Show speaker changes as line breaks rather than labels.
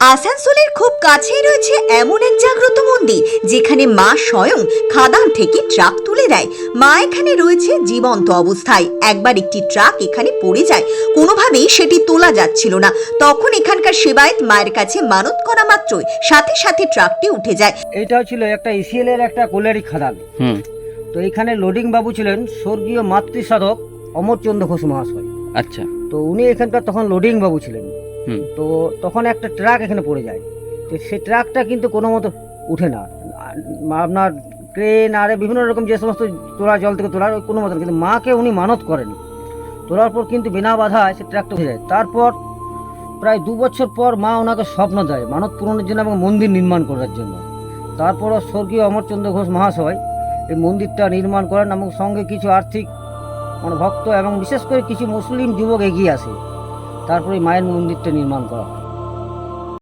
আসানসোলের খুব কাছেই রয়েছে এমন এক জাগ্রত মন্দির যেখানে মা স্বয়ং খাদান থেকে ট্রাক তুলে দেয়। মা এখানে রয়েছে জীবন্ত অবস্থায়। একবার একটি ট্রাক এখানে পড়ে যায়, কোনোভাবেই সেটি তোলা যাচ্ছিল না। তখন এখানকার সেবায়েত মায়ের কাছে মানত করা মাত্রই সাথে সাথে ট্রাকটি উঠে যায়।
এইটাও ছিল একটা ইসিএল এর একটা কোলেরি খাদান। তো এখানে লোডিং বাবু ছিলেন স্বর্গীয় মাতৃসাধক অমরচন্দ্র ঘোষ মহাশয়।
আচ্ছা।
তো উনি এখানকার তখন লোডিং বাবু ছিলেন। তো তখন একটা ট্রাক এখানে পড়ে যায়। তো সেই ট্রাকটা কিন্তু কোনো মতো উঠে না, আপনার ক্রেন আর বিভিন্ন রকম যে সমস্ত তোলা জল থেকে তোলার ওই কোনো মতো, কিন্তু মাকে উনি মানত করেন। তোলার পর কিন্তু বিনা বাধায় সে ট্রাকটা উঠে যায়। তারপর প্রায় 2 বছর পর মা ওনাকে স্বপ্ন দেয় মানত পূরণের জন্য এবং মন্দির নির্মাণ করার জন্য। তারপরও স্বর্গীয় অমরচন্দ্র ঘোষ মহাশয় এই মন্দিরটা নির্মাণ করেন এবং সঙ্গে কিছু আর্থিক ভক্ত এবং বিশেষ করে কিছু মুসলিম যুবক এগিয়ে আসে। তারপরে মায়ের মন্দিরটা নির্মাণ করা হয়।